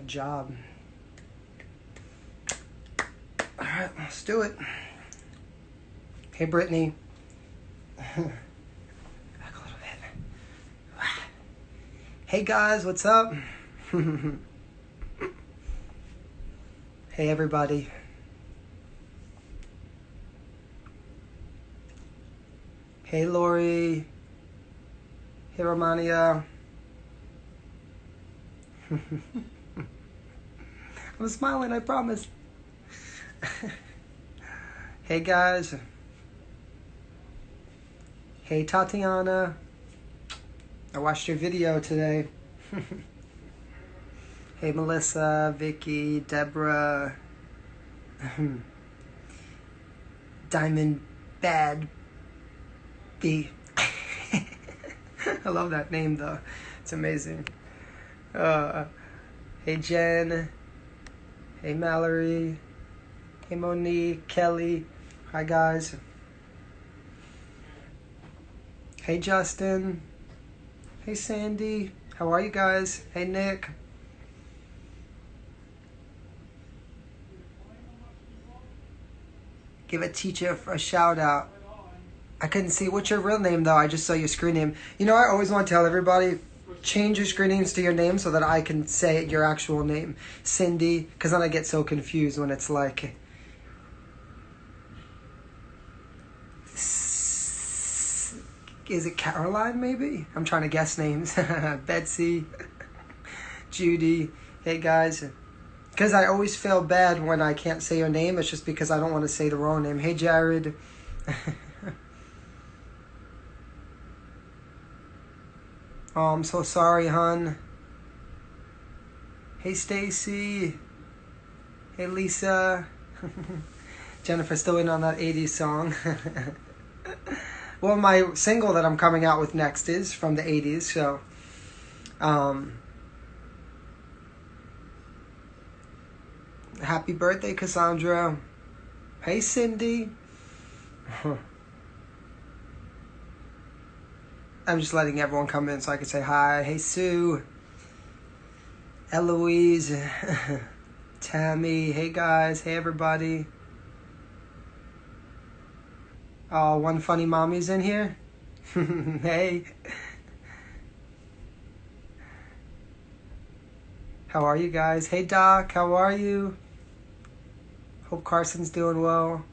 a job. All right, let's do it. Hey, Brittany. Back a little bit. Hey, guys, what's up? Hey, everybody. Hey, Lori. Hey, Romania. I'm smiling, I promise. Hey, guys. Hey, Tatiana. I watched your video today. Hey, Melissa, Vicky, Deborah. Diamond Bad B. I love that name, though. It's amazing. Hey, Jen. Hey, Mallory. Hey, Monique, Kelly. Hi, guys. Hey, Justin. Hey, Sandy. How are you guys? Hey, Nick. Give a teacher a shout out. I couldn't see. What's your real name, though? I just saw your screen name. You know, I always want to tell everybody, change your screen names to your name so that I can say your actual name. Cindy, because then I get so confused when it's like... Is it Caroline, maybe? I'm trying to guess names. Betsy, Judy. Hey, guys. Because I always feel bad when I can't say your name. It's just because I don't want to say the wrong name. Hey, Jared. Oh, I'm so sorry, hon. Hey, Stacy. Hey, Lisa. Jennifer's still in on that 80s song. Well, my single that I'm coming out with next is from the 80s, so... Happy birthday, Cassandra. Hey, Cindy. I'm just letting everyone come in so I can say hi. Hey, Sue. Eloise. Tammy. Hey, guys. Hey, everybody. Oh, one funny mommy's in here. Hey. How are you guys? Hey, Doc. How are you? Hope Carson's doing well.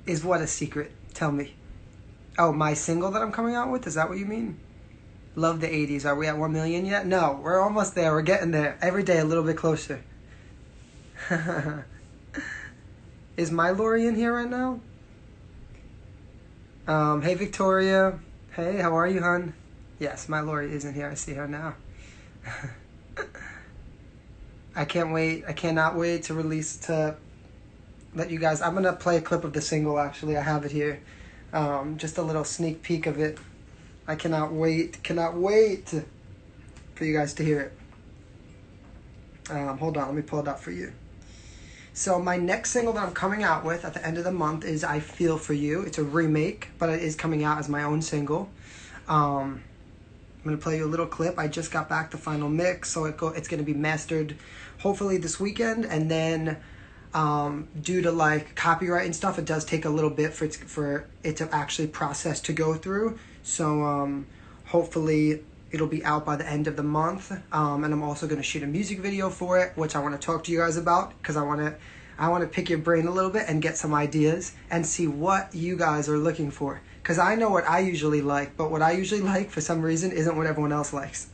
Is what a secret? Tell me. Oh, my single that I'm coming out with? Is that what you mean? Love the 80s. Are we at 1 million yet? No, we're almost there. We're getting there. Every day a little bit closer. Is my Lori in here right now? Hey, Victoria. Hey, how are you, hon? Yes, my Lori is in here. I see her now. I can't wait. I cannot wait to let you guys... I'm going to play a clip of the single, actually. I have it here. Just a little sneak peek of it. I cannot wait for you guys to hear it. Hold on, let me pull it up for you. So my next single that I'm coming out with at the end of the month is I Feel For You. It's a remake, but it is coming out as my own single. I'm going to play you a little clip. I just got back the final mix, so it's going to be mastered hopefully this weekend. And then due to like copyright and stuff, it does take a little bit for it to actually process to go through. So hopefully it'll be out by the end of the month. And I'm also going to shoot a music video for it, which I want to talk to you guys about because I want to pick your brain a little bit and get some ideas and see what you guys are looking for. Because I know what I usually like, but what I usually like for some reason isn't what everyone else likes.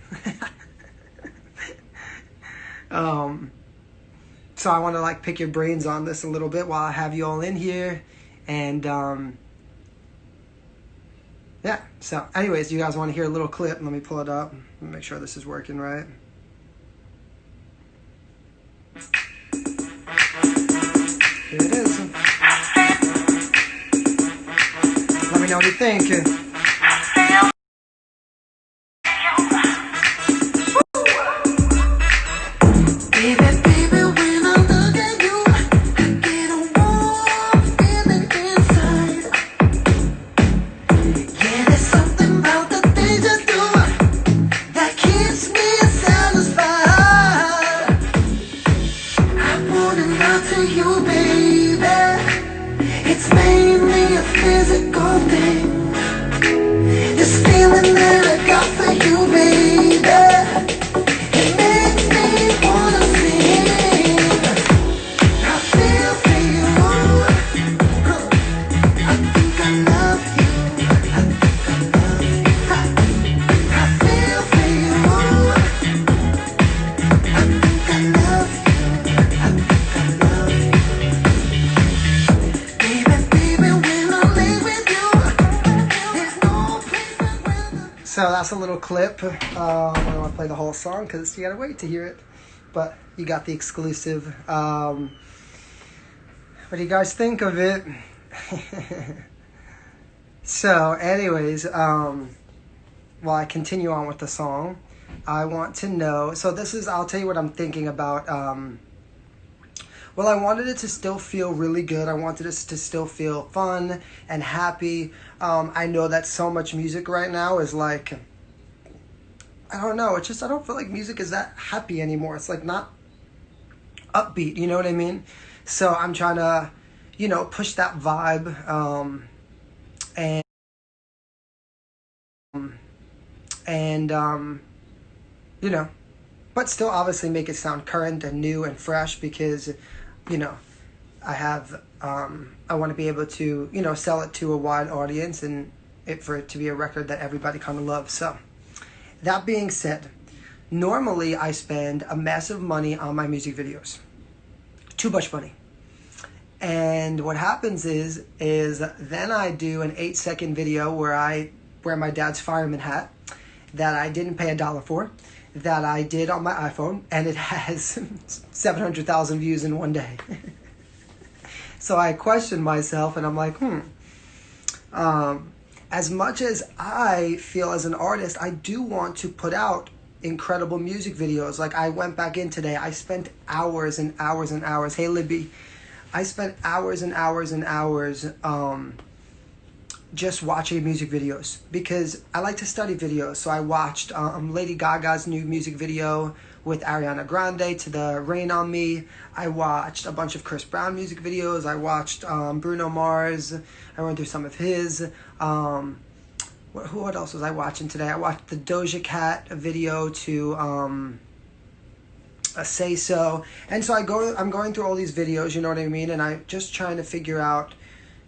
So I want to like pick your brains on this a little bit while I have you all in here. And yeah, so anyways, you guys want to hear a little clip? Let me pull it up. Let me make sure this is working right. Here it is. Let me know what you think. That just a little clip. I don't want to play the whole song because you gotta wait to hear it. But you got the exclusive. What do you guys think of it? So, anyways, while I continue on with the song, I want to know. So this is. I'll tell you what I'm thinking about. Well, I wanted it to still feel really good. I wanted it to still feel fun and happy. I know that so much music right now is like, I don't know. It's just I don't feel like music is that happy anymore. It's like not upbeat. You know what I mean? So I'm trying to, push that vibe. But still obviously make it sound current and new and fresh because, I want to be able to, sell it to a wide audience and for it to be a record that everybody kind of loves. So, that being said, normally I spend a massive money on my music videos. Too much money. And what happens is then I do an 8-second video where I wear my dad's fireman hat that I didn't pay $1 for, that I did on my iPhone, and it has 700,000 views in one day. So I questioned myself, and I'm like, as much as I feel as an artist, I do want to put out incredible music videos. Like I went back in today, I spent hours and hours and hours. Hey, Libby. I spent hours and hours and hours just watching music videos because I like to study videos. So I watched Lady Gaga's new music video with Ariana Grande to the Rain on Me. I watched a bunch of Chris Brown music videos. I watched Bruno Mars. I went through some of his. What else was I watching today? I watched the Doja Cat video to Say So. And so I'm going through all these videos, you know what I mean? And I'm just trying to figure out,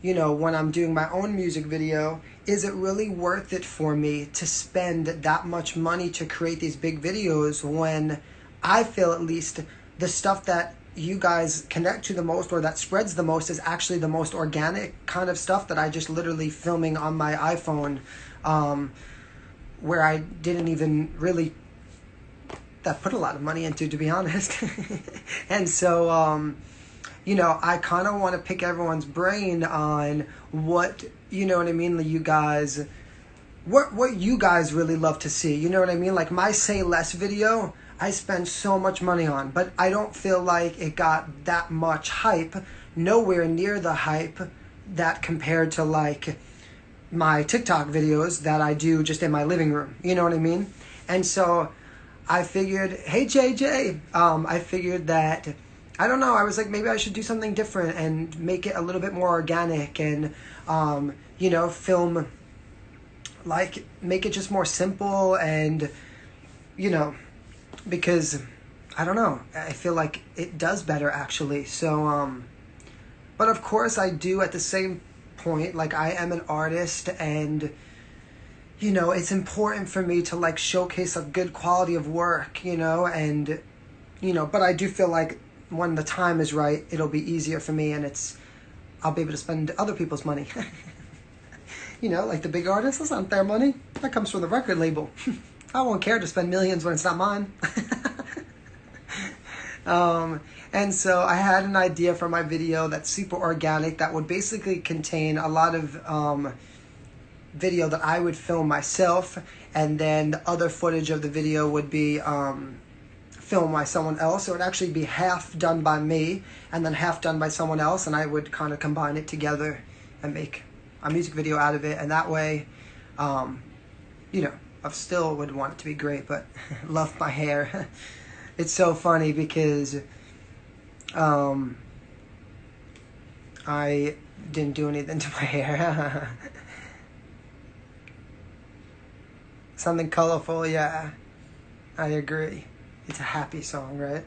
when I'm doing my own music video, is it really worth it for me to spend that much money to create these big videos when I feel at least the stuff that you guys connect to the most or that spreads the most is actually the most organic kind of stuff that I just literally filming on my iPhone, where I didn't even really put a lot of money into, to be honest. And so, I kind of want to pick everyone's brain on what, you guys, what you guys really love to see, you know what I mean? Like my Say Less video, I spend so much money on, but I don't feel like it got that much hype, nowhere near the hype that compared to like my TikTok videos that I do just in my living room, you know what I mean? And so I figured, hey JJ, I figured that, I don't know, I was like, maybe I should do something different and make it a little bit more organic and, film, like, make it just more simple and, because, I don't know, I feel like it does better actually. So, but of course I do at the same point, like I am an artist and, it's important for me to like showcase a good quality of work, and, but I do feel like when the time is right, it'll be easier for me and I'll be able to spend other people's money. Like the big artists, that's not their money. That comes from the record label. I won't care to spend millions when it's not mine. And so I had an idea for my video that's super organic that would basically contain a lot of video that I would film myself, and then the other footage of the video would be filmed by someone else. So it would actually be half done by me and then half done by someone else, and I would kind of combine it together and make a music video out of it. And that way, I still would want it to be great, but love my hair. It's so funny because I didn't do anything to my hair. Something colorful, yeah. I agree. It's a happy song, right?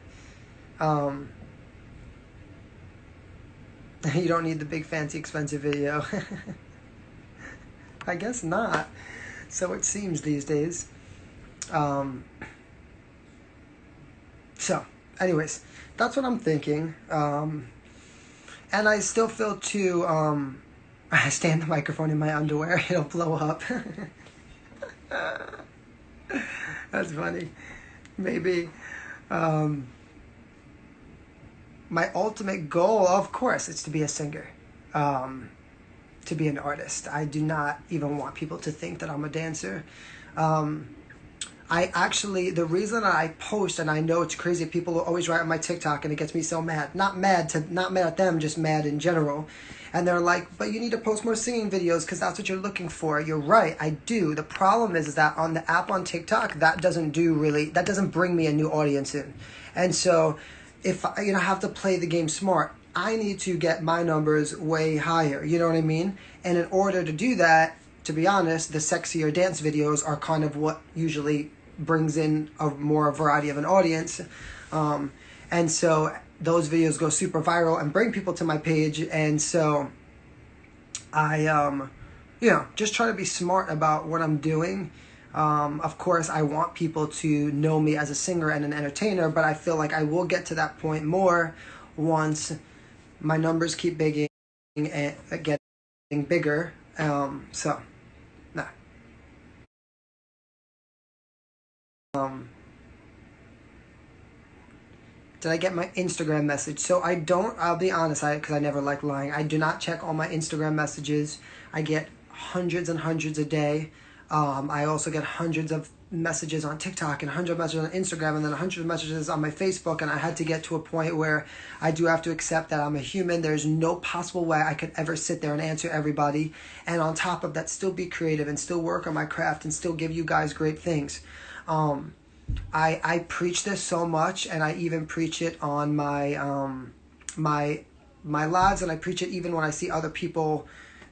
You don't need the big, fancy, expensive video. I guess not. So it seems these days. So, anyways, that's what I'm thinking. And I still feel I stand the microphone in my underwear, it'll blow up. That's funny. Maybe um, my ultimate goal, of course, is to be a singer, to be an artist. I do not even want people to think that I'm a dancer. Um, I actually, the reason I post, and I know it's crazy, people always write on my TikTok and it gets me so mad. Not mad at them, just mad in general. And they're like, but you need to post more singing videos because that's what you're looking for. You're right, I do. The problem is that on the app on TikTok, that doesn't bring me a new audience in. And so if I, have to play the game smart, I need to get my numbers way higher. You know what I mean? And in order to do that, to be honest, the sexier dance videos are kind of what usually brings in a more variety of an audience. And so those videos go super viral and bring people to my page. And so I, just try to be smart about what I'm doing. Of course, I want people to know me as a singer and an entertainer, but I feel like I will get to that point more once my numbers keep getting bigger. So, nah. Did I get my Instagram message? So I'll be honest, because I never like lying. I do not check all my Instagram messages. I get hundreds and hundreds a day. I also get hundreds of messages on TikTok and 100 messages on Instagram and then 100 messages on my Facebook. And I had to get to a point where I do have to accept that I'm a human. There's no possible way I could ever sit there and answer everybody. And on top of that, still be creative and still work on my craft and still give you guys great things. I preach this so much, and I even preach it on my lives, and I preach it even when I see other people,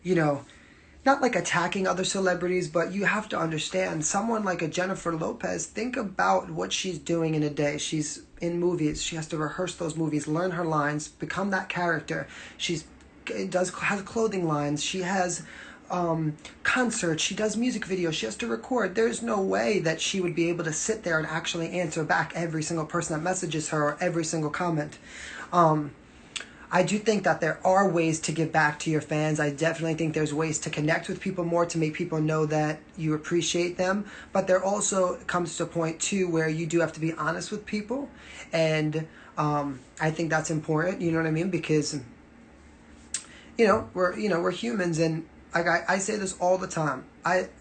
not like attacking other celebrities, but you have to understand someone like a Jennifer Lopez. Think about what she's doing in a day. She's in movies. She has to rehearse those movies, learn her lines, become that character. Has clothing lines. She has concerts, she does music videos, she has to record. There's no way that she would be able to sit there and actually answer back every single person that messages her or every single comment. I do think that there are ways to give back to your fans. I definitely think there's ways to connect with people more, to make people know that you appreciate them. But there also comes to a point too where you do have to be honest with people, and I think that's important. You know what I mean? Because we're humans, and I say this all the time.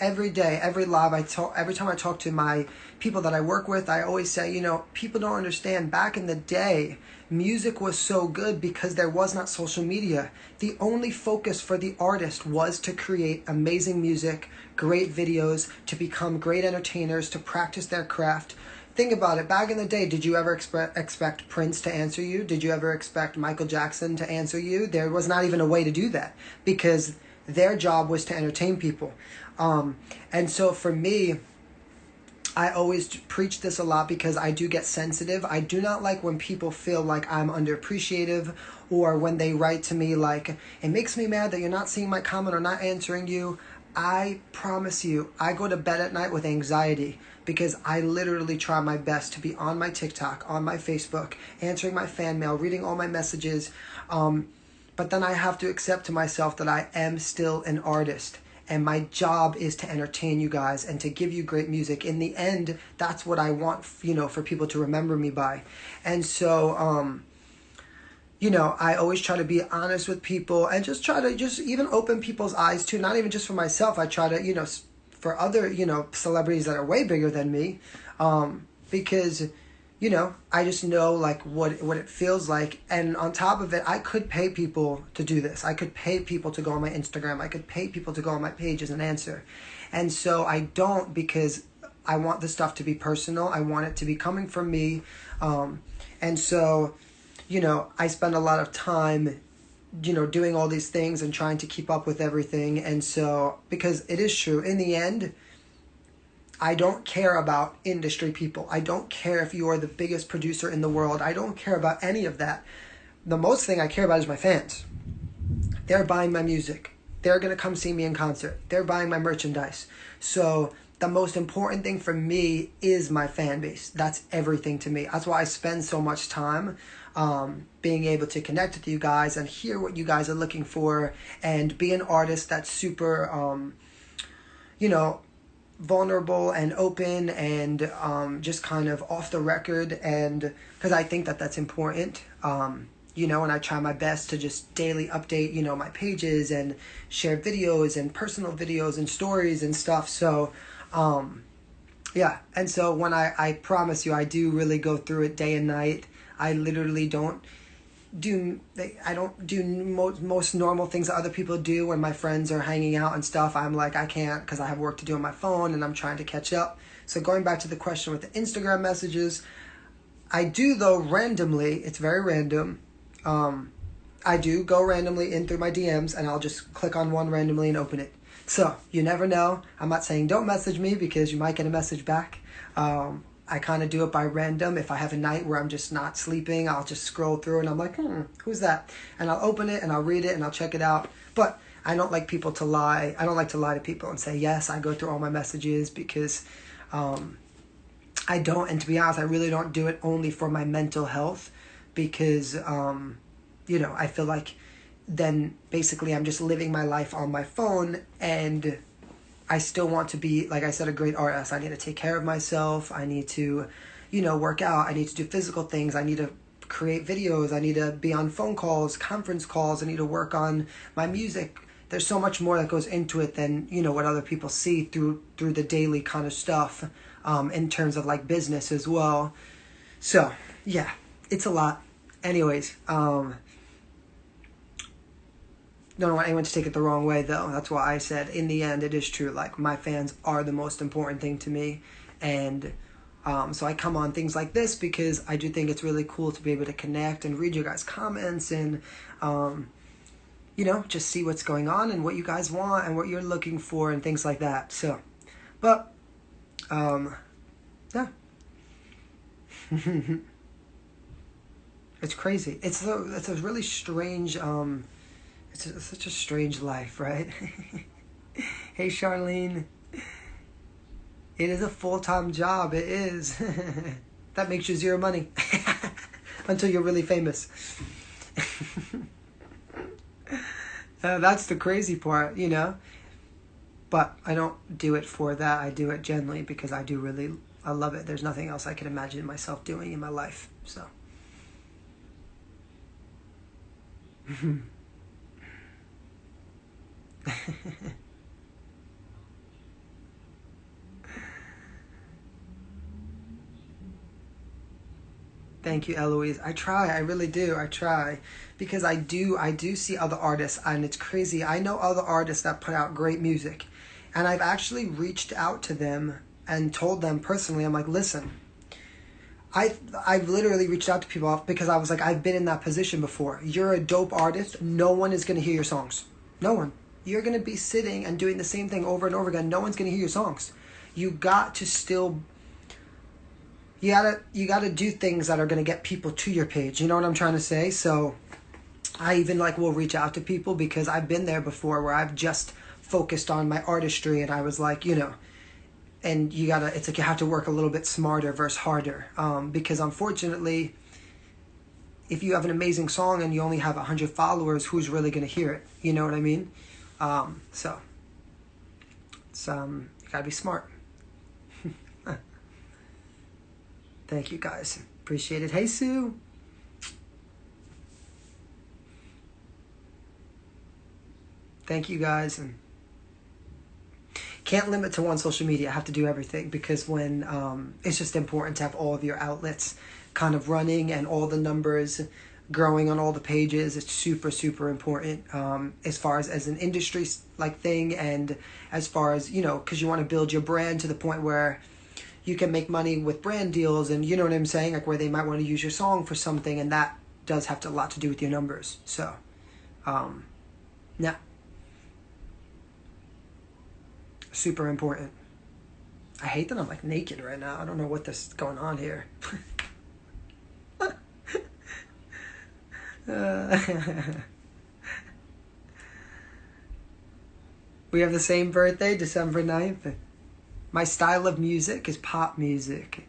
Every day, every live, every time I talk to my people that I work with, I always say, people don't understand. Back in the day, music was so good because there was not social media. The only focus for the artist was to create amazing music, great videos, to become great entertainers, to practice their craft. Think about it. Back in the day, did you ever expect Prince to answer you? Did you ever expect Michael Jackson to answer you? There was not even a way to do that because their job was to entertain people. And so for me, I always preach this a lot because I do get sensitive. I do not like when people feel like I'm underappreciative, or when they write to me like, it makes me mad that you're not seeing my comment or not answering you. I promise you, I go to bed at night with anxiety because I literally try my best to be on my TikTok, on my Facebook, answering my fan mail, reading all my messages. But then I have to accept to myself that I am still an artist. And my job is to entertain you guys and to give you great music. In the end, that's what I want, for people to remember me by. And so, I always try to be honest with people and just try to even open people's eyes too. Not even just for myself. I try to, for other, celebrities that are way bigger than me. Because I just know like what it feels like. And on top of it, I could pay people to do this. I could pay people to go on my Instagram. I could pay people to go on my pages and answer. And so I don't, because I want the stuff to be personal. I want it to be coming from me. And so, I spend a lot of time, doing all these things and trying to keep up with everything. And so, because it is true, in the end, I don't care about industry people. I don't care if you are the biggest producer in the world. I don't care about any of that. The most thing I care about is my fans. They're buying my music. They're going to come see me in concert. They're buying my merchandise. So the most important thing for me is my fan base. That's everything to me. That's why I spend so much time being able to connect with you guys and hear what you guys are looking for and be an artist that's super, vulnerable and open and just kind of off the record, and because I think that that's important. And I try my best to just daily update, my pages and share videos and personal videos and stories and stuff. So, yeah. And so when I promise you, I do really go through it day and night. I literally don't do most normal things that other people do when my friends are hanging out and stuff. I'm like, I can't because I have work to do on my phone and I'm trying to catch up. So going back to the question with the Instagram messages, I do though randomly. It's very random. I do go randomly in through my DMs and I'll just click on one randomly and open it. So you never know. I'm not saying don't message me because you might get a message back. I kind of do it by random. If I have a night where I'm just not sleeping, I'll just scroll through and I'm like, who's that? And I'll open it and I'll read it and I'll check it out. But I don't like people to lie. I don't like to lie to people and say, yes, I go through all my messages because I don't. And to be honest, I really don't do it only for my mental health because, I feel like then basically I'm just living my life on my phone and I still want to be, like I said, a great artist. I need to take care of myself. I need to, work out. I need to do physical things. I need to create videos. I need to be on phone calls, conference calls. I need to work on my music. There's so much more that goes into it than, what other people see through the daily kind of stuff in terms of like business as well. So, yeah, it's a lot. Anyways, don't want anyone to take it the wrong way though. That's why I said in the end it is true. Like my fans are the most important thing to me, and so I come on things like this because I do think it's really cool to be able to connect and read your guys' comments and just see what's going on and what you guys want and what you're looking for and things like that. So, but yeah. It's crazy. It's a really strange it's such a strange life, right? Hey, Charlene. It is a full-time job. It is. That makes you zero money. Until you're really famous. That's the crazy part, But I don't do it for that. I do it genuinely because I love it. There's nothing else I can imagine myself doing in my life. So. Thank you, Eloise. I try. I really do. I try because I do see other artists, and it's crazy. I know other artists that put out great music, and I've actually reached out to them and told them personally. I'm like, listen, I've literally reached out to people because I was like, I've been in that position before. You're a dope artist. No one is gonna hear your songs. No one. You're gonna be sitting and doing the same thing over and over again. No one's gonna hear your songs. You got to still. You gotta do things that are gonna get people to your page. You know what I'm trying to say? So I even will reach out to people because I've been there before where I've just focused on my artistry and I was like, and it's like you have to work a little bit smarter versus harder. Because unfortunately, if you have an amazing song and you only have 100 followers, who's really gonna hear it? You know what I mean? So it's you gotta be smart. Thank you guys. Appreciate it. Hey, Sue. Thank you guys. And can't limit to one social media. I have to do everything because when it's just important to have all of your outlets kind of running and all the numbers growing on all the pages. It's super, super important as far as an industry thing, and as far as, because you want to build your brand to the point where you can make money with brand deals, and you know what I'm saying, where they might want to use your song for something, and that does have a lot to do with your numbers. So, yeah, super important. I hate that I'm naked right now. I don't know what this is going on here. We have the same birthday, December 9th. My style of music is pop music.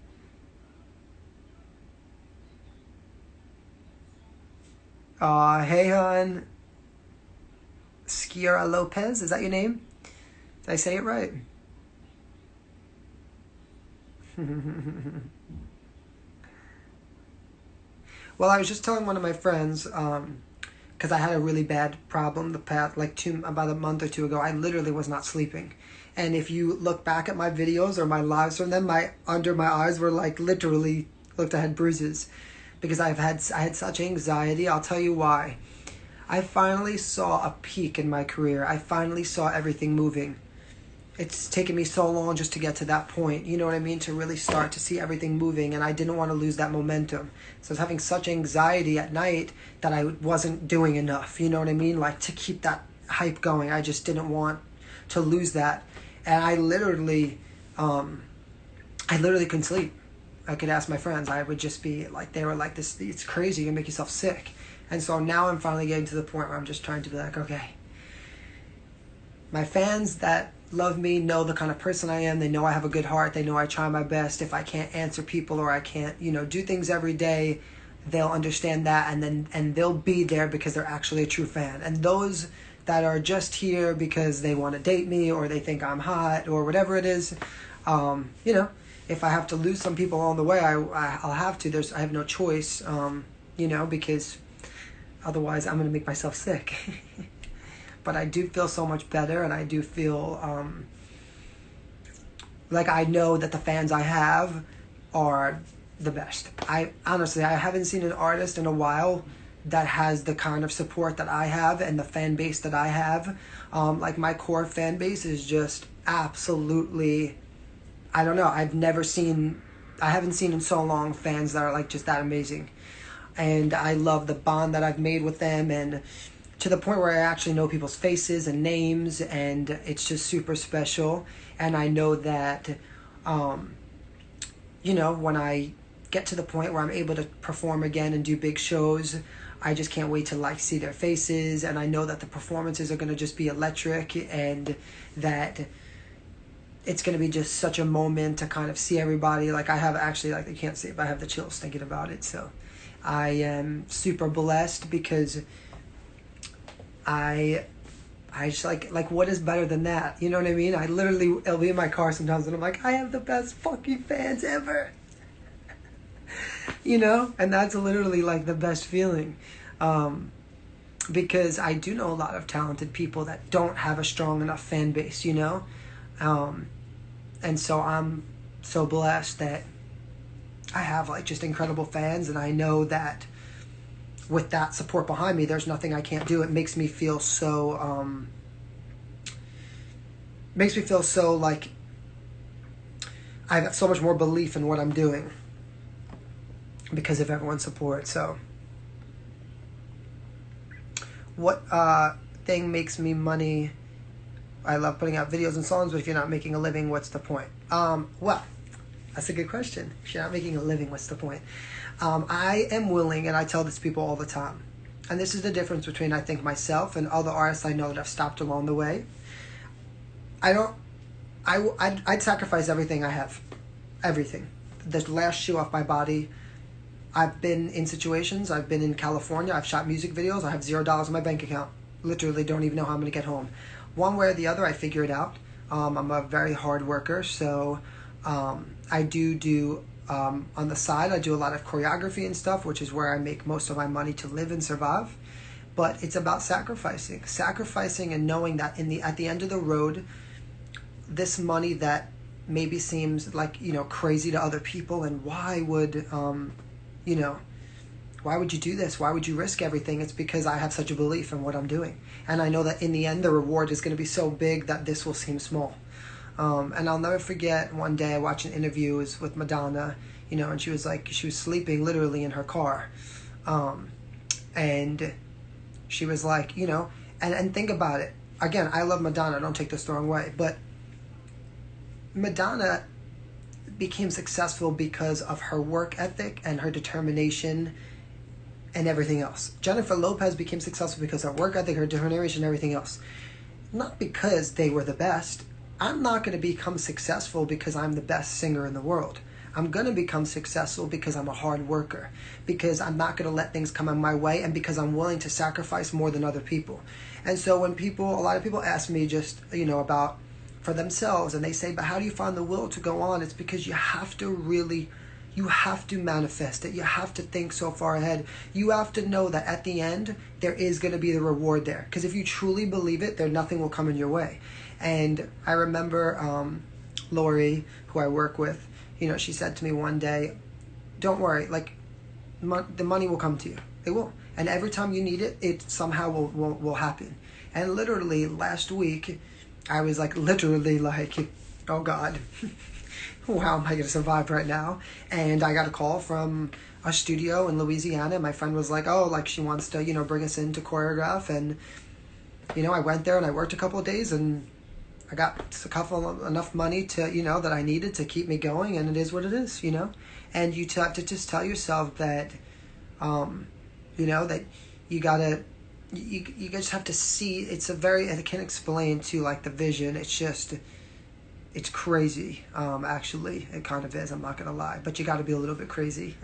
Hey, hon. Skiara Lopez, is that your name? Did I say it right? Well, I was just telling one of my friends, because I had a really bad problem the past, like about a month or two ago. I literally was not sleeping. And if you look back at my videos or my lives from them, under my eyes were like literally looked, I had bruises because I had such anxiety. I'll tell you why. I finally saw a peak in my career. I finally saw everything moving. It's taken me so long just to get to that point, you know what I mean, to really start to see everything moving, and I didn't want to lose that momentum. So I was having such anxiety at night that I wasn't doing enough, you know what I mean, like to keep that hype going. I just didn't want to lose that, and I literally couldn't sleep. I could ask my friends. I would just be like, they were like, "This, it's crazy. You make yourself sick." And so now I'm finally getting to the point where I'm just trying to be like, okay, my fans that love me know the kind of person I am. They know I have a good heart. They know I try my best. If I can't answer people or I can't, do things every day, they'll understand that, and they'll be there because they're actually a true fan. And those that are just here because they want to date me or they think I'm hot or whatever it is, if I have to lose some people along the way, I'll have to. I have no choice, because otherwise I'm going to make myself sick. But I do feel so much better, and I do feel like I know that the fans I have are the best. I haven't seen an artist in a while that has the kind of support that I have and the fan base that I have. Like my core fan base is just absolutely, I don't know, I haven't seen in so long fans that are like just that amazing. And I love the bond that I've made with them, and to the point where I actually know people's faces and names, and it's just super special. And I know that, when I get to the point where I'm able to perform again and do big shows, I just can't wait to see their faces, and I know that the performances are going to just be electric, and that it's going to be just such a moment to kind of see everybody. Like I have actually, you can't see it, but I have the chills thinking about it. So I am super blessed because I just like what is better than that? You know what I mean? I'll be in my car sometimes and I'm like, I have the best fucking fans ever. And that's literally like the best feeling. Because I do know a lot of talented people that don't have a strong enough fan base, and so I'm so blessed that I have just incredible fans, and I know that with that support behind me, there's nothing I can't do. It makes me feel so like I have so much more belief in what I'm doing because of everyone's support. So what thing makes me money? I love putting out videos and songs, but if you're not making a living, what's the point? Well, that's a good question. If you're not making a living, what's the point? I am willing, and I tell this to people all the time, and this is the difference between, I think, myself and other artists I know that I've stopped along the way. I'd sacrifice everything I have. Everything. The last shoe off my body. I've been in situations, I've been in California, I've shot music videos, I have $0 in my bank account. Literally don't even know how I'm going to get home. One way or the other, I figure it out. I'm a very hard worker, so I do on the side, I do a lot of choreography and stuff, which is where I make most of my money to live and survive. But it's about sacrificing and knowing that at the end of the road, this money that maybe seems like, crazy to other people, and why would you do this? Why would you risk everything? It's because I have such a belief in what I'm doing. And I know that in the end, the reward is going to be so big that this will seem small. And I'll never forget one day I watched an interview with Madonna, and she was sleeping literally in her car. And she was like, and think about it. Again, I love Madonna, don't take this the wrong way, but Madonna became successful because of her work ethic and her determination and everything else. Jennifer Lopez became successful because of her work ethic, her determination, and everything else. Not because they were the best. I'm not going to become successful because I'm the best singer in the world. I'm going to become successful because I'm a hard worker, because I'm not going to let things come in my way, and because I'm willing to sacrifice more than other people. And so when a lot of people ask me just, about for themselves, and they say, but how do you find the will to go on? It's because you have to manifest it. You have to think so far ahead. You have to know that at the end, there is going to be the reward there. Because if you truly believe it, nothing will come in your way. And I remember Lori, who I work with, she said to me one day, don't worry, like, the money will come to you. It will. And every time you need it, it somehow will happen. And literally last week, I was like, oh God, how am I going to survive right now? And I got a call from a studio in Louisiana. My friend was like, oh, like she wants to, bring us in to choreograph. And, I went there and I worked a couple of days and I got enough money to, that I needed to keep me going. And it is what it is, And you have to just tell yourself that, that you gotta, you just have to see. It's I can't explain to like the vision. It's crazy. Actually, it kind of is. I'm not gonna lie, but you got to be a little bit crazy.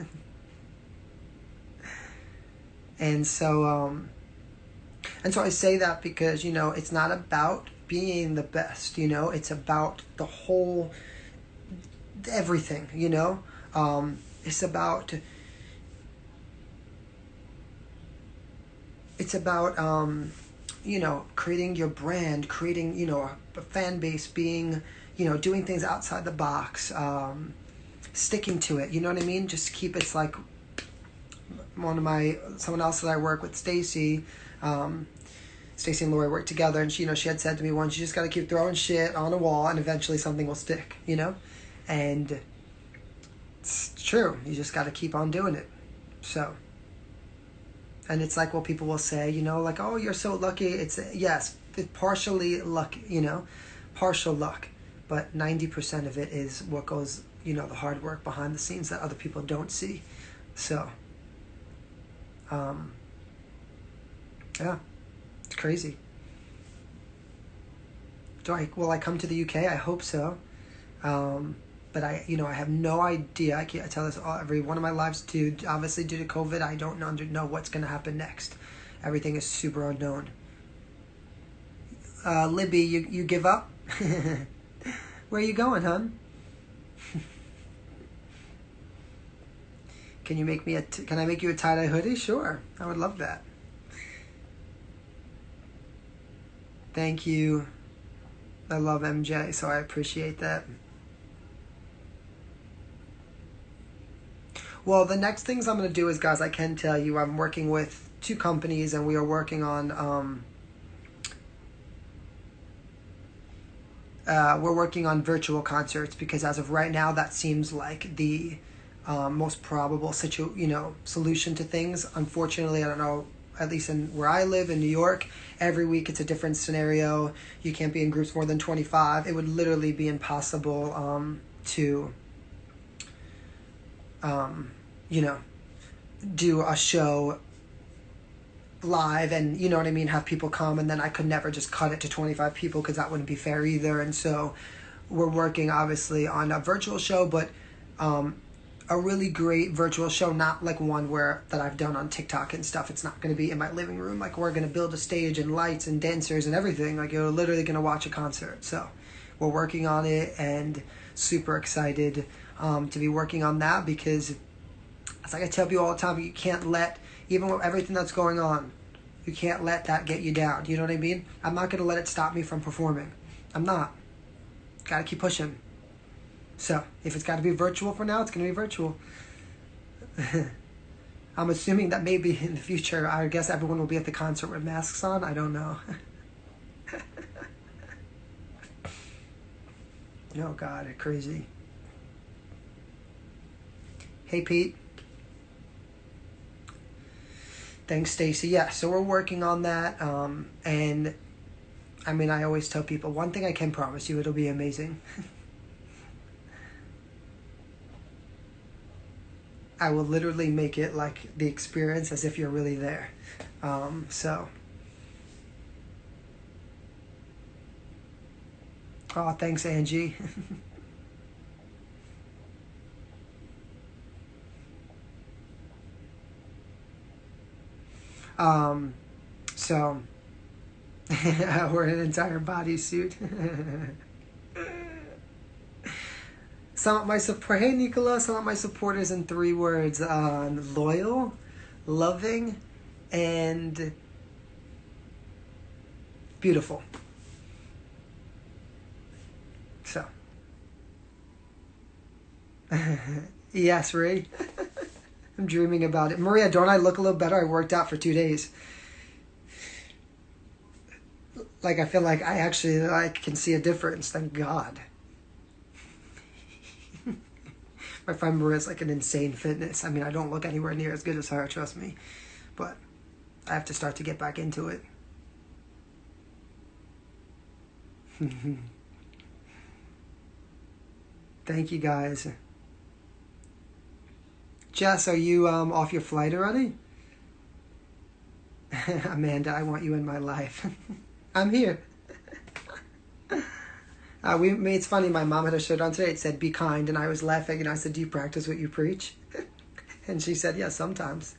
And so I say that because it's not about being the best. It's about the whole, everything. It's about. It's about, creating your brand, creating, a fan base, being, doing things outside the box, sticking to it, you know what I mean? Just keep, it's like someone else that I work with, Stacy and Lori work together, and she had said to me once, you just got to keep throwing shit on a wall and eventually something will stick, And it's true. You just got to keep on doing it. So. And it's like what people will say, like, oh, you're so lucky. It's, yes, it's partially luck, partial luck. But 90% of it is what goes, the hard work behind the scenes that other people don't see. So, yeah, it's crazy. Will I come to the UK? I hope so. But I have no idea. I tell this every one of my lives too. Obviously, due to COVID, I don't know what's going to happen next. Everything is super unknown. Libby, you give up? Where are you going, hon? Can I make you a tie-dye hoodie? Sure, I would love that. Thank you. I love MJ, so I appreciate that. Well, the next things I'm going to do is, guys, I can tell you, I'm working with 2 companies, and we are working on, we're working on virtual concerts, because as of right now, that seems like the most probable solution to things. Unfortunately, I don't know, at least in where I live in New York, every week it's a different scenario. You can't be in groups more than 25. It would literally be impossible to do a show live and, have people come, and then I could never just cut it to 25 people because that wouldn't be fair either. And so we're working obviously on a virtual show, but a really great virtual show, not like one that I've done on TikTok and stuff. It's not going to be in my living room. Like, we're going to build a stage and lights and dancers and everything. Like, you're literally going to watch a concert. So we're working on it and super excited to be working on that, because it's like I tell people all the time, you can't let, even with everything that's going on, you can't let that get you down. You know what I mean? I'm not going to let it stop me from performing. I'm not. Got to keep pushing. So, if it's got to be virtual for now, it's going to be virtual. I'm assuming that maybe in the future, I guess everyone will be at the concert with masks on. I don't know. Oh, God, it's crazy. Hey, Pete. Thanks, Stacy. Yeah, so we're working on that. And, I always tell people, one thing I can promise you, it'll be amazing. I will literally make it like the experience as if you're really there. So. Oh, thanks, Angie. So we're in an entire bodysuit. Hey Nicola, sum up my supporters in 3 words: loyal, loving, and beautiful. So, yes, Ray. I'm dreaming about it. Maria, don't I look a little better? I worked out for 2 days. Like I feel like I actually can see a difference. Thank God. My friend Maria's like an insane fitness. I mean, I don't look anywhere near as good as her, trust me. But I have to start to get back into it. Thank you guys. Jess, are you off your flight already? Amanda, I want you in my life. I'm here. It's funny, my mom had a shirt on today, it said be kind, and I was laughing and I said, do you practice what you preach? And she said, yeah, sometimes.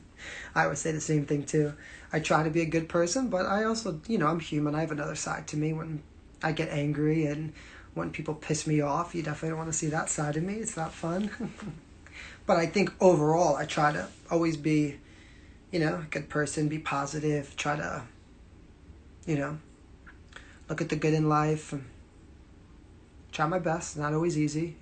I would say the same thing too. I try to be a good person, but I also, I'm human. I have another side to me when I get angry and when people piss me off. You definitely don't want to see that side of me. It's not fun. But I think overall I try to always be, a good person, be positive, try to, look at the good in life. Try my best. Not always easy,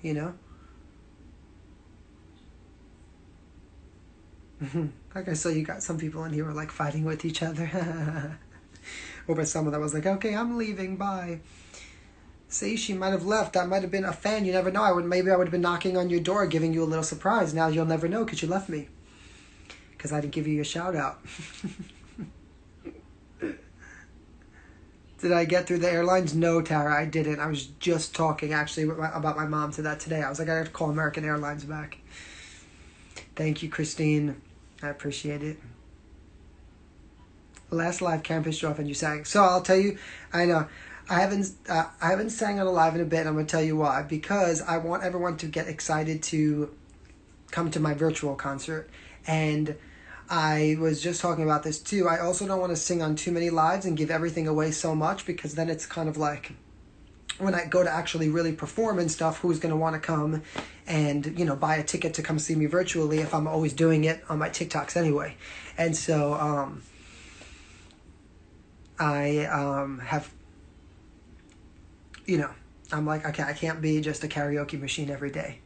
Like I saw you got some people in here were like fighting with each other. Over someone that was like, okay, I'm leaving, bye. See, she might have left. That might have been a fan. You never know. Maybe I would have been knocking on your door, giving you a little surprise. Now you'll never know because you left me. Because I didn't give you a shout out. Did I get through the airlines? No, Tara, I didn't. I was just talking actually about my mom to that today. I was like, I have to call American Airlines back. Thank you, Christine. I appreciate it. Last live Karen pissed you off and you sang. So I'll tell you, I know. I haven't sang on a live in a bit. I'm going to tell you why. Because I want everyone to get excited to come to my virtual concert. And I was just talking about this too. I also don't want to sing on too many lives and give everything away so much, because then it's kind of like when I go to actually really perform and stuff, who's going to want to come and, buy a ticket to come see me virtually if I'm always doing it on my TikToks anyway. And so I have, I'm like, okay, I can't be just a karaoke machine every day.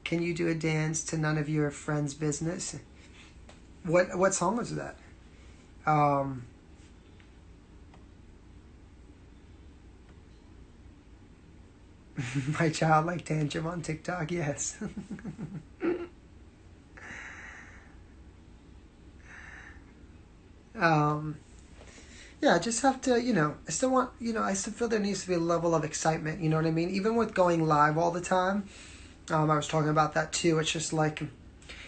Can you do a dance to None of Your Friends' Business? What song was that? My childlike tantrum on TikTok, yes. Yeah, I just have to, I still want, I still feel there needs to be a level of excitement, you know what I mean? Even with going live all the time, I was talking about that too. It's just like,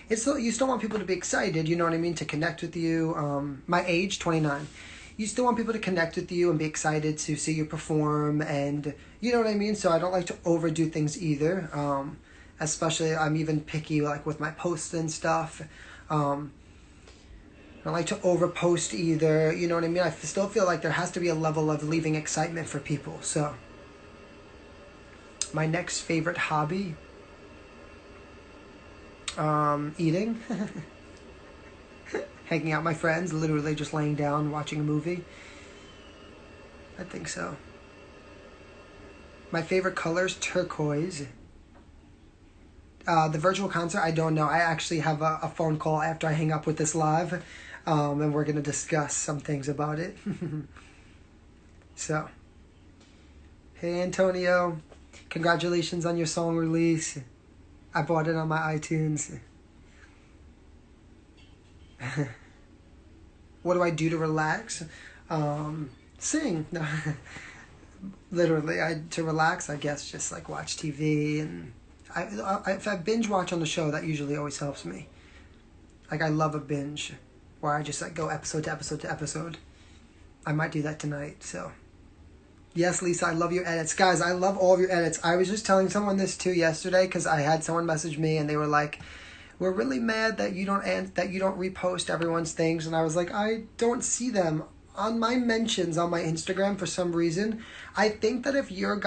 you still want people to be excited, you know what I mean, to connect with you. My age, 29. You still want people to connect with you and be excited to see you perform, and you know what I mean? So I don't like to overdo things either. Especially, I'm even picky like with my posts and stuff. I don't like to overpost either, you know what I mean? I still feel like there has to be a level of leaving excitement for people. So my next favorite hobby, eating. Hanging out with my friends, literally just laying down, watching a movie. I think so. My favorite color's turquoise. The virtual concert, I don't know. I actually have a phone call after I hang up with this live, and we're going to discuss some things about it. So, hey Antonio, congratulations on your song release. I bought it on my iTunes. What do I do to relax? Sing. No. Literally, to relax, I guess, just like watch TV, and if I binge watch on the show, that usually always helps me. Like I love a binge, where I just like go episode to episode to episode. I might do that tonight. So, yes, Lisa, I love your edits, guys. I love all of your edits. I was just telling someone this too yesterday because I had someone message me and they were like, we're really mad that you don't repost everyone's things, and I was like, I don't see them on my mentions on my Instagram, for some reason, I think that if your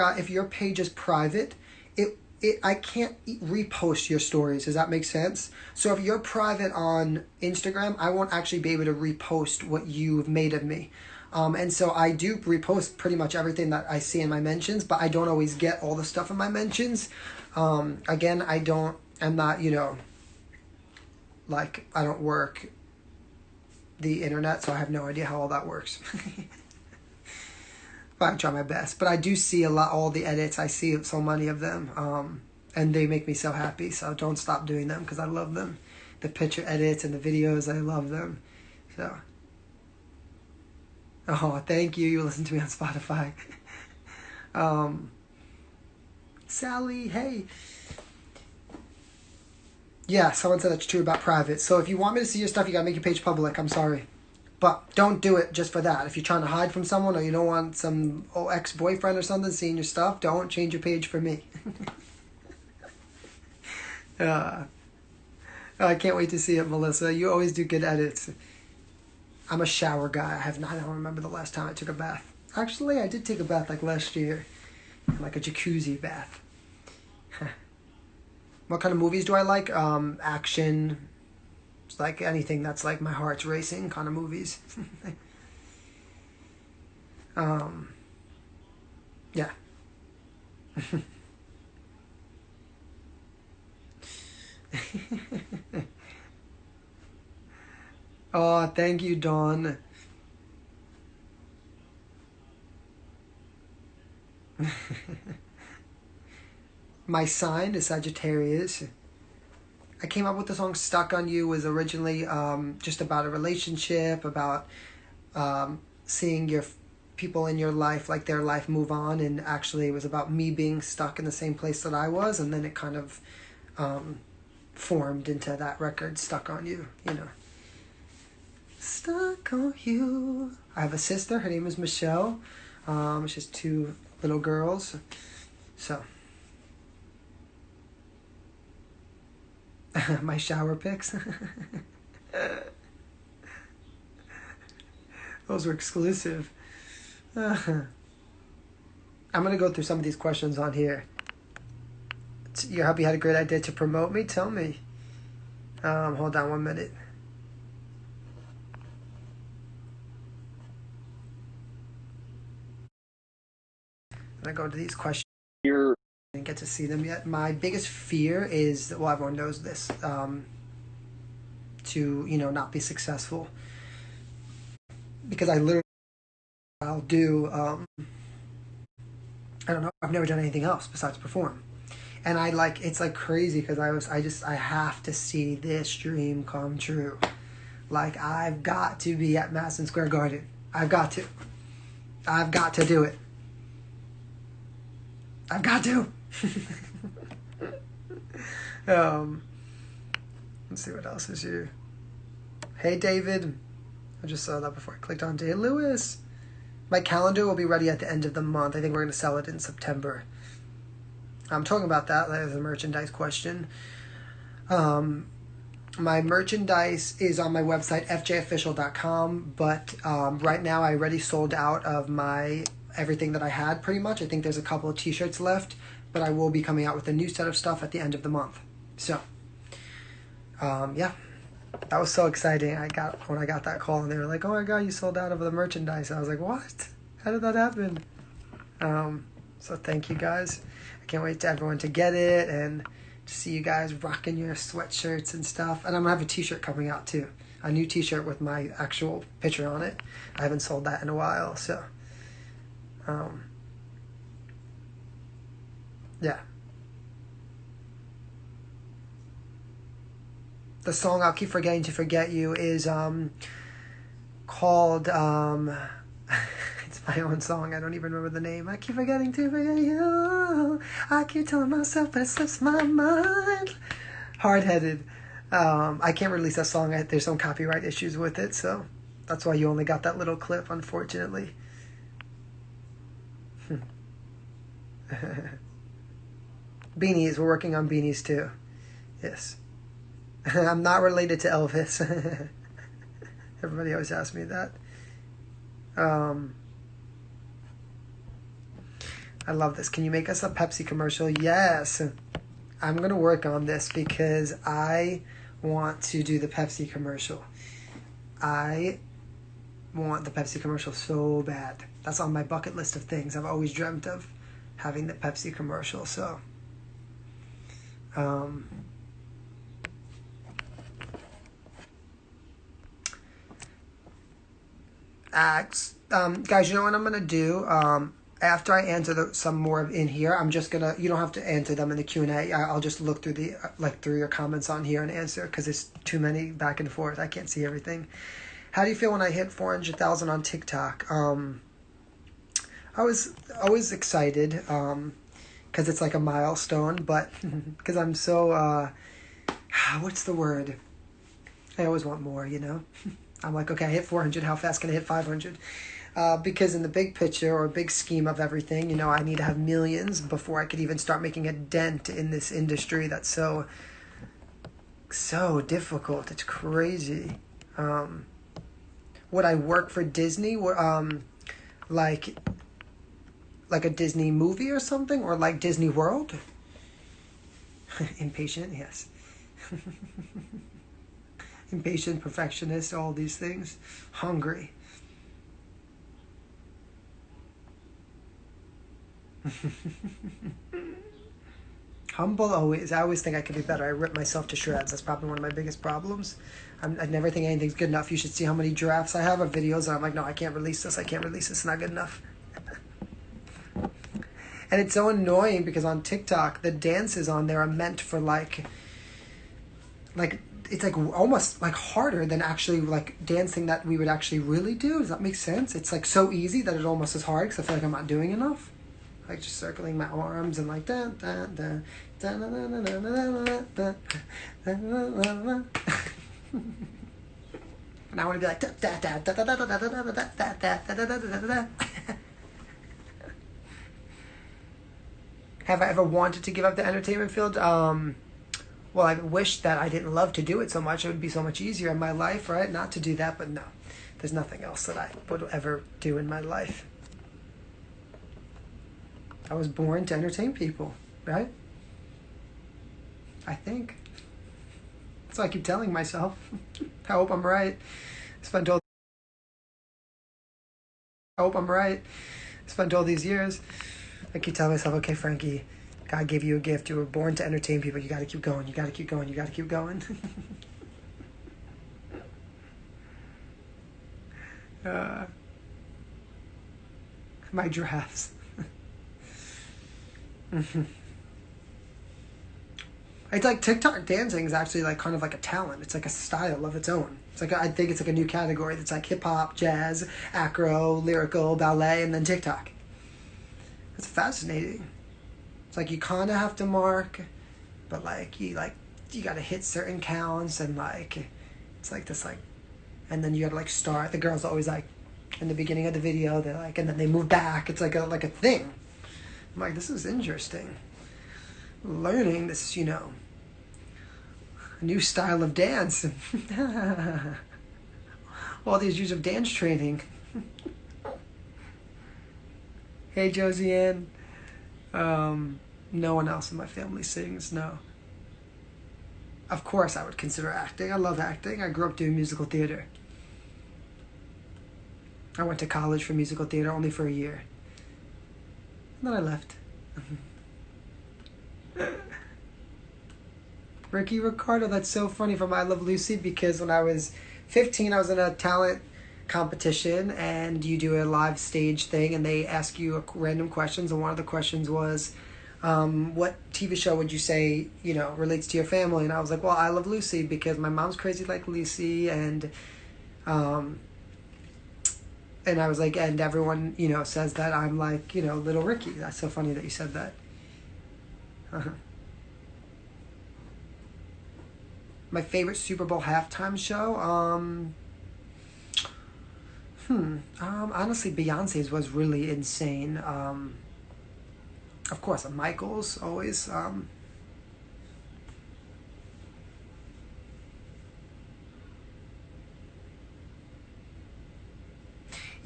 page is private, I can't repost your stories. Does that make sense? So if you're private on Instagram, I won't actually be able to repost what you've made of me. And so I do repost pretty much everything that I see in my mentions, but I don't always get all the stuff in my mentions. Again, I'm not, like, I don't work the internet, so I have no idea how all that works. But I try my best. But I do see all the edits. I see so many of them. And they make me so happy. So don't stop doing them because I love them. The picture edits and the videos, I love them. So. Oh, thank you. You listen to me on Spotify. Sally, hey. Yeah, someone said that's true about private. So if you want me to see your stuff, you gotta make your page public. I'm sorry. But don't do it just for that. If you're trying to hide from someone or you don't want some ex-boyfriend or something seeing your stuff, don't change your page for me. I can't wait to see it, Melissa. You always do good edits. I'm a shower guy. I don't remember the last time I took a bath. Actually, I did take a bath like last year. Like a jacuzzi bath. What kind of movies do I like? Action. It's like anything that's like my heart's racing kind of movies. Yeah. Oh, thank you, Dawn. My sign is Sagittarius. I came up with the song Stuck on You. Was originally just about a relationship, about seeing your people in your life, like their life move on, and actually it was about me being stuck in the same place that I was, and then it kind of formed into that record, Stuck on You, Stuck on You. I have a sister, her name is Michelle. She has 2 little girls. So my shower pics. Those were exclusive. I'm going to go through some of these questions on here. You're happy you had a great idea to promote me? Tell me. Hold on 1 minute. I'm going to go to these questions. I didn't get to see them yet. My biggest fear is, well, everyone knows this, to, not be successful. Because I'll do, I don't know, I've never done anything else besides perform. And it's like crazy because I have to see this dream come true. Like, I've got to be at Madison Square Garden. I've got to do it. I've got to. Let's see what else is here. Hey, David. I just saw that before I clicked on Day Lewis. My calendar will be ready at the end of the month. I think we're going to sell it in September. I'm talking about that. That is a merchandise question. My merchandise is on my website, fjofficial.com, but right now I already sold out of everything that I had pretty much. I think there's a couple of t-shirts left, but I will be coming out with a new set of stuff at the end of the month. So, yeah, that was so exciting. When I got that call and they were like, "Oh my God, you sold out of the merchandise." I was like, "What? How did that happen?" So thank you guys. I can't wait to everyone to get it and to see you guys rocking your sweatshirts and stuff. And I'm gonna have a t-shirt coming out too. A new t-shirt with my actual picture on it. I haven't sold that in a while, so yeah. The song I'll Keep Forgetting to Forget You is called it's my own song. I don't even remember the name. I keep forgetting to forget you. I keep telling myself, but it slips my mind. Hard-headed. I can't release that song. There's some copyright issues with it, so that's why you only got that little clip, unfortunately. Beanies. We're working on beanies too. Yes. I'm not related to Elvis. Everybody always asks me that. Um, I love this. Can you make us a Pepsi commercial? Yes. I'm going to work on this because I want to do the Pepsi commercial. I want the Pepsi commercial so bad. That's on my bucket list of things I've always dreamt of, having the Pepsi commercial. So, guys, you know what I'm gonna do? After I answer some more in here, I'm just gonna. You don't have to answer them in the Q&A. I'll just look through through your comments on here and answer because there's too many back and forth. I can't see everything. How do you feel when I hit 400,000 on TikTok? I was excited because it's like a milestone, but because I'm so what's the word? I always want more, you know. I'm like, okay, I hit 400. How fast can I hit 500? Because in the big picture or big scheme of everything, you know, I need to have millions before I could even start making a dent in this industry that's so difficult. It's crazy. Would I work for Disney? Like a Disney movie or something, or like Disney World? Impatient, yes. Impatient, perfectionist, all these things. Hungry. Humble always. I always think I could be better. I rip myself to shreds. That's probably one of my biggest problems. I never think anything's good enough. You should see how many drafts I have of videos, and I'm like, no, I can't release this. I can't release this. It's not good enough. And it's so annoying because on TikTok, the dances on there are meant for like it's like almost like harder than actually like dancing that we would actually really do. Does that make sense? It's like so easy that it almost is hard because I feel like I'm not doing enough. Like just circling my arms and like da da da da da da da da da da. And I want to be like da da da da da da da da da da da da da da. Have I ever wanted to give up the entertainment field? Well, I wish that I didn't love to do it so much. It would be so much easier in my life, right? Not to do that, but no. There's nothing else that I would ever do in my life. I was born to entertain people, right? I think. That's what I keep telling myself. I hope I'm right. I hope I'm right. Spent all these years. I keep telling myself, okay, Frankie, God gave you a gift. You were born to entertain people. You got to keep going. You got to keep going. You got to keep going. My drafts. It's like TikTok dancing is actually like kind of like a talent. It's like a style of its own. It's like I think it's like a new category that's like hip hop, jazz, acro, lyrical, ballet, and then TikTok. It's fascinating. It's like you kind of have to mark, but you got to hit certain counts and like it's like this like, and then you got to like start. The girls always like in the beginning of the video they're like, and then they move back. It's like a thing. I'm like, this is interesting. Learning this, you know, a new style of dance. All these years of dance training. Hey, Josiane. No one else in my family sings, no. Of course I would consider acting. I love acting. I grew up doing musical theater. I went to college for musical theater only for a year. And then I left. Ricky Ricardo, that's so funny from I Love Lucy because when I was 15, I was in a talent competition and you do a live stage thing and they ask you random questions and one of the questions was, what TV show would you say, you know, relates to your family? And I was like, well, I Love Lucy because my mom's crazy like Lucy and I was like, and everyone, you know, says that I'm like, you know, little Ricky. That's so funny that you said that. My favorite Super Bowl halftime show? Honestly, Beyonce's was really insane. Of course, Michael's always.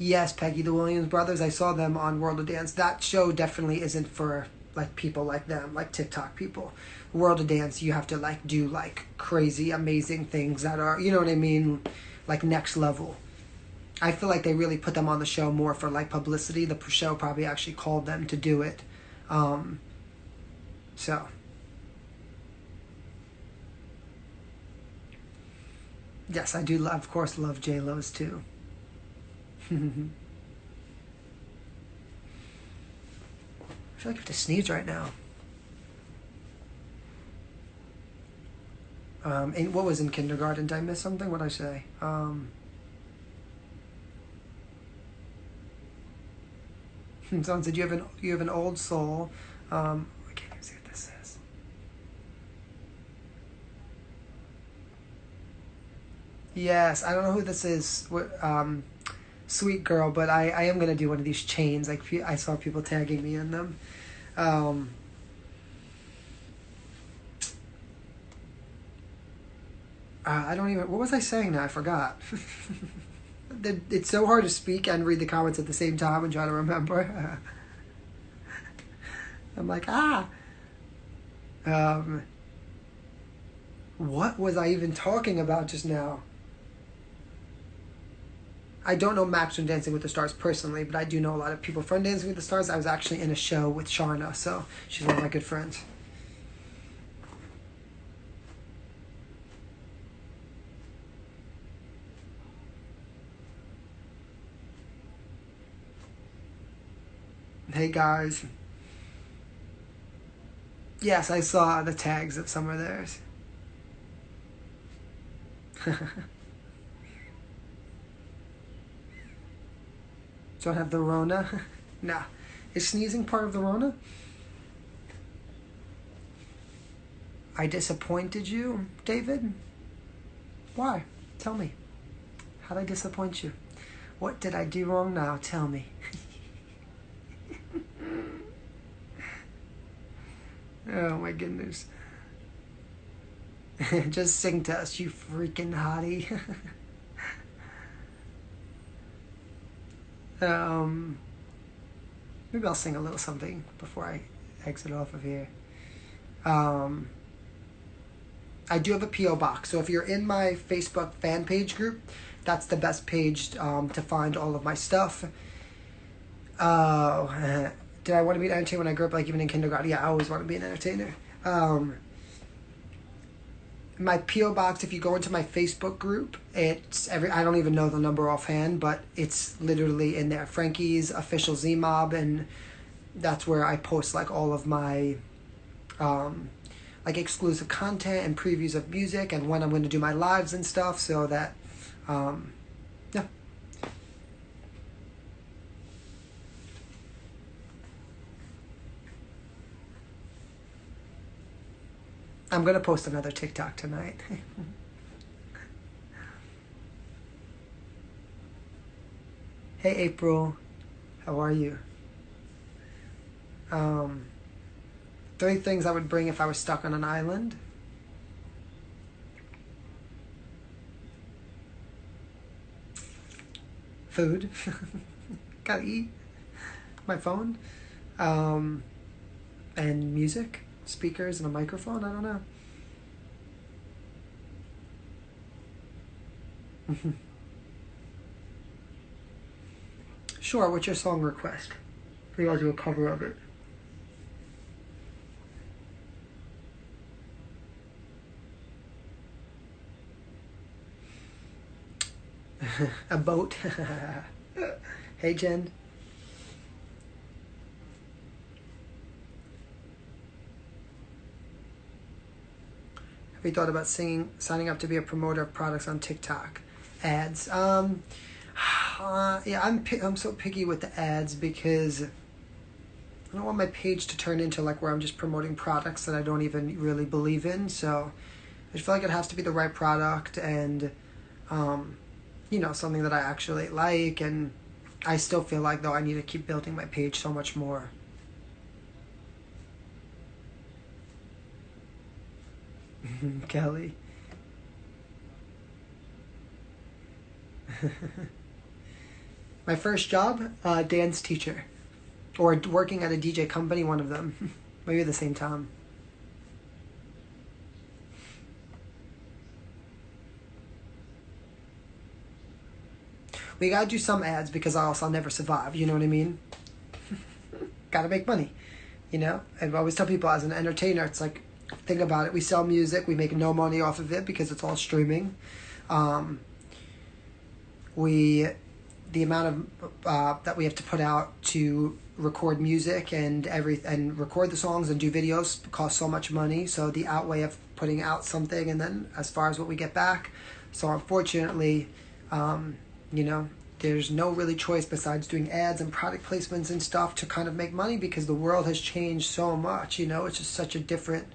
Yes, Peggy, the Williams brothers. I saw them on World of Dance. That show definitely isn't for like people like them, like TikTok people. World of Dance, you have to like do like crazy, amazing things that are, you know what I mean, like next level. I feel like they really put them on the show more for like publicity. The show probably actually called them to do it. Um, so yes, I do. Of course, love J Lo's too. I feel like I have to sneeze right now. What was in kindergarten? Did I miss something? What did I say? Someone said you have an old soul. I can't even see what this says. Yes, I don't know who this is. Sweet girl, but I am gonna do one of these chains. Like I saw people tagging me in them. Um, I don't even. What was I saying now? I forgot. It's so hard to speak and read the comments at the same time and try to remember. I'm like, ah. Um, what was I even talking about just now? I don't know Max from Dancing with the Stars personally, but I do know a lot of people from Dancing with the Stars. I was actually in a show with Sharna, so she's one of my good friends. Hey guys. Yes, I saw the tags of some of theirs. Don't have the Rona? Nah. Is sneezing part of the Rona? I disappointed you, David? Why? Tell me. How'd I disappoint you? What did I do wrong now? Tell me. Oh my goodness. Just sing to us, you freaking hottie. um, Maybe I'll sing a little something before I exit off of here. I do have a P.O. box, so if you're in my Facebook fan page group, that's the best page to find all of my stuff. Did I want to be an entertainer when I grew up, like even in kindergarten? Yeah, I always want to be an entertainer. My P.O. box, if you go into my Facebook group, I don't even know the number offhand, but it's literally in there. Frankie's official Z Mob, and that's where I post like all of my like exclusive content and previews of music and when I'm going to do my lives and stuff, so that yeah. I'm going to post another TikTok tonight. Hey April, how are you? 3 things I would bring if I was stuck on an island. Food. Gotta eat. My phone. And music. Speakers and a microphone. I don't know. Sure, what's your song request? Maybe I'll do a cover of it. A boat. Hey Jen. Have you thought about signing up to be a promoter of products on TikTok? Ads. Yeah, I'm so picky with the ads because I don't want my page to turn into like where I'm just promoting products that I don't even really believe in. So I feel like it has to be the right product and something that I actually like, and I still feel like though I need to keep building my page so much more. Kelly. My first job, dance teacher, or working at a DJ company. One of them, maybe at the same time. We gotta do some ads because else I'll never survive. You know what I mean? Gotta make money. You know, I always tell people as an entertainer, it's like, think about it. We sell music, we make no money off of it because it's all streaming. Um, we, the amount of that we have to put out to record music and record the songs and do videos costs so much money. So the outlay of putting out something and then as far as what we get back. So unfortunately, you know, there's no really choice besides doing ads and product placements and stuff to kind of make money because the world has changed so much. You know, it's just such a different,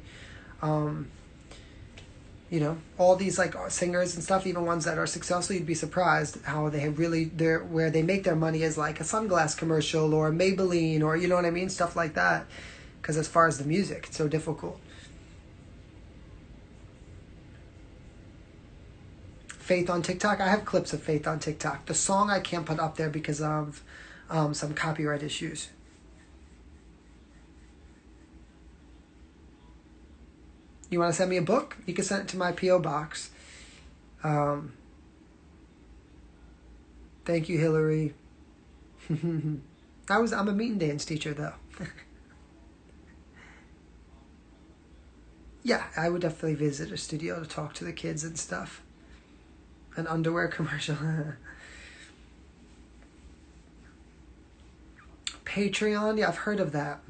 you know, all these like singers and stuff, even ones that are successful, you'd be surprised how they have really where they make their money is like a sunglass commercial or Maybelline or you know what I mean, stuff like that. Because as far as the music, it's so difficult. Faith on TikTok. I have clips of Faith on TikTok. The song I can't put up there because of some copyright issues. You want to send me a book? You can send it to my P.O. box. Um, Thank you, Hillary. I'm a meet and dance teacher though. Yeah, I would definitely visit a studio to talk to the kids and stuff. An underwear commercial. Patreon, yeah, I've heard of that.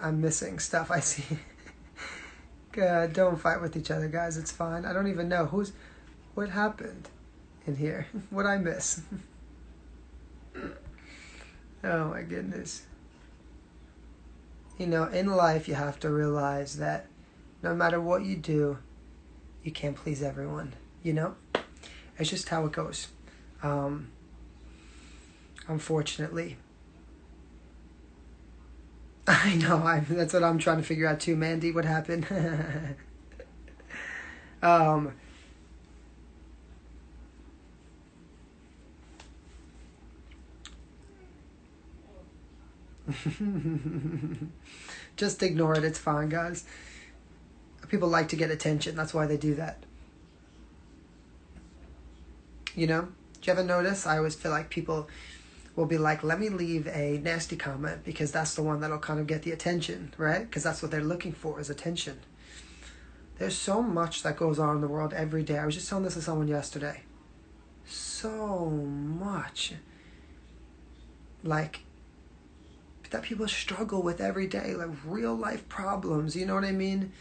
I'm missing stuff I see. Don't fight with each other, guys. It's fine. I don't even know what happened in here. What I miss? Oh my goodness. You know, in life you have to realize that no matter what you do, you can't please everyone. You know? It's just how it goes. Unfortunately. I know, that's what I'm trying to figure out too, Mandy. What happened? um, just ignore it. It's fine, guys. People like to get attention. That's why they do that. You know? Do you ever notice? I always feel like people will be like, let me leave a nasty comment because that's the one that'll kind of get the attention, right? Because that's what they're looking for is attention. There's so much that goes on in the world every day. I was just telling this to someone yesterday. So much. Like, that people struggle with every day. Like, real life problems. You know what I mean?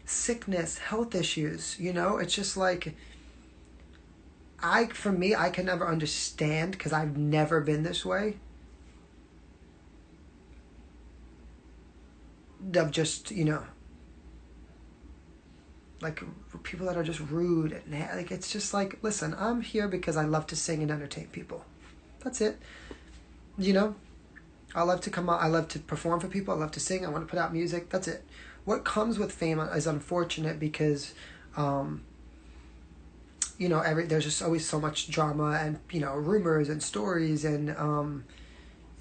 Sickness, health issues. You know? It's just like... For me, I can never understand because I've never been this way. Of just, you know, like people that are just rude and like it's just like, listen, I'm here because I love to sing and entertain people. That's it. You know, I love to come out. I love to perform for people. I love to sing. I want to put out music. That's it. What comes with fame is unfortunate because. You know, there's just always so much drama and, you know, rumors and stories and,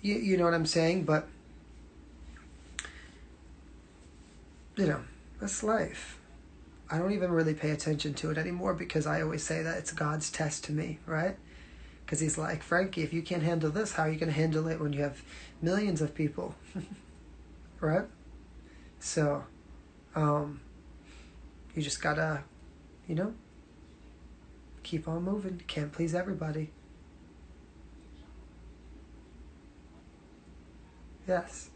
you know what I'm saying? But, you know, that's life. I don't even really pay attention to it anymore because I always say that it's God's test to me, right? Because he's like, Frankie, if you can't handle this, how are you going to handle it when you have millions of people? Right? So, you just gotta, you know, keep on moving. Can't please everybody. Yes.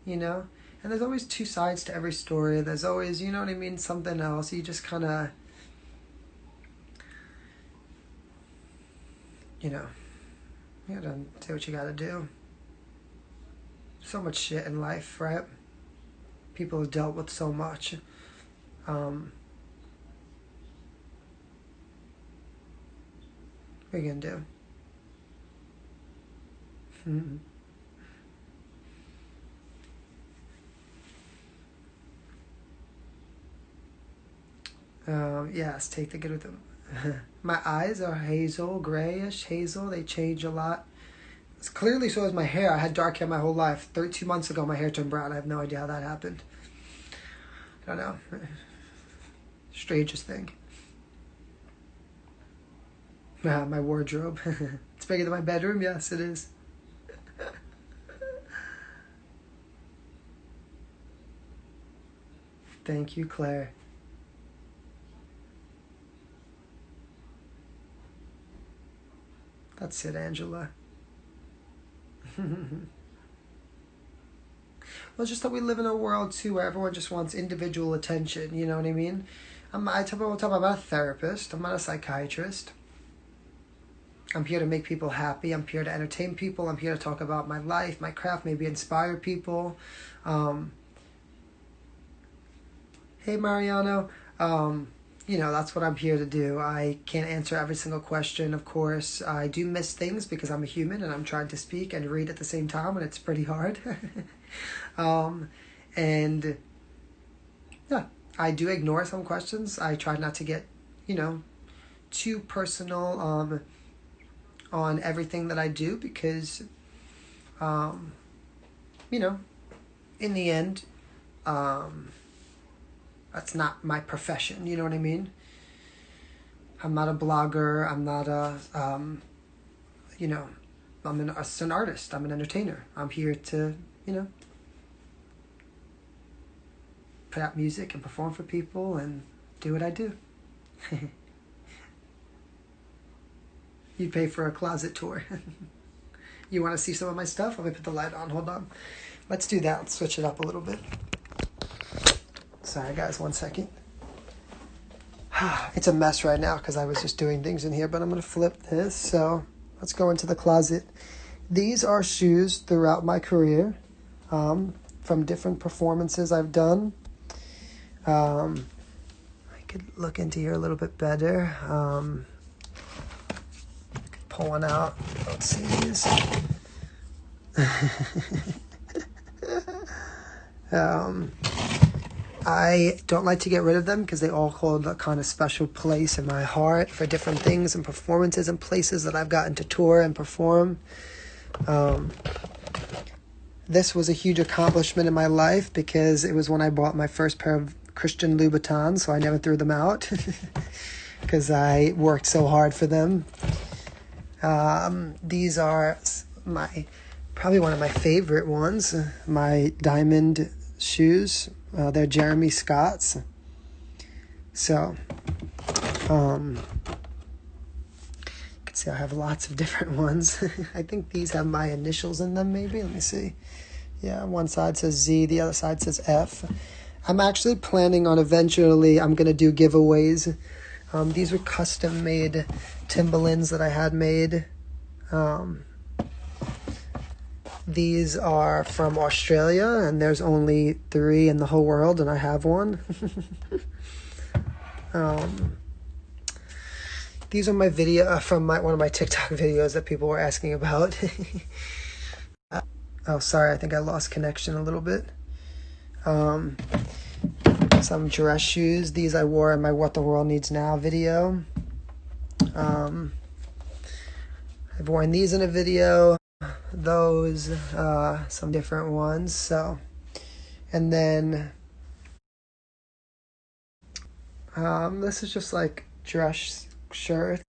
You know? And there's always two sides to every story. There's always, you know what I mean, something else. You just kind of, you know, you gotta do what you gotta do. So much shit in life, right? People have dealt with so much. What are you gonna do? Yes, take the good with them. My eyes are hazel, grayish hazel. They change a lot. It's clearly so is my hair. I had dark hair my whole life. 13 months ago, my hair turned brown. I have no idea how that happened. I don't know. Strangest thing. My wardrobe. It's bigger than my bedroom. Yes, it is. Thank you, Claire. That's it, Angela. Well, it's just that we live in a world too where everyone just wants individual attention. You know what I mean? I tell people all the time, I'm not a therapist. I'm not a psychiatrist. I'm here to make people happy. I'm here to entertain people. I'm here to talk about my life, my craft, maybe inspire people. Hey, Mariano. That's what I'm here to do. I can't answer every single question, of course. I do miss things because I'm a human and I'm trying to speak and read at the same time, and it's pretty hard. And yeah, I do ignore some questions. I try not to get, too personal on everything that I do because, in the end, that's not my profession. You know what I mean? I'm not a blogger. I'm not I'm an artist. I'm an entertainer. I'm here to, put out music and perform for people and do what I do. You pay for a closet tour. You want to see some of my stuff? Let me put the light on. Hold on. Let's do that. Let's switch it up a little bit. Sorry, guys. 1 second. It's a mess right now because I was just doing things in here, but I'm going to flip this. So let's go into the closet. These are shoes throughout my career from different performances I've done. I could look into here a little bit better. Could pull one out. Let's see these. I don't like to get rid of them because they all hold a kind of special place in my heart for different things and performances and places that I've gotten to tour and perform. This was a huge accomplishment in my life because it was when I bought my first pair of Christian Louboutins, so I never threw them out because I worked so hard for them. These are probably one of my favorite ones, my diamond shoes. They're Jeremy Scott's. So, you can see I have lots of different ones. I think these have my initials in them, maybe. Let me see. Yeah, one side says Z, the other side says F. I'm actually planning on eventually, I'm going to do giveaways. These were custom-made Timberlands that I had made. These are from Australia, and there's only 3 in the whole world, and I have one. These are my video from one of my TikTok videos that people were asking about. Oh, sorry, I think I lost connection a little bit. Some dress shoes. These I wore in my What the World Needs Now video. I've worn these in a video. Those, some different ones. So, and then this is just like dress shirt.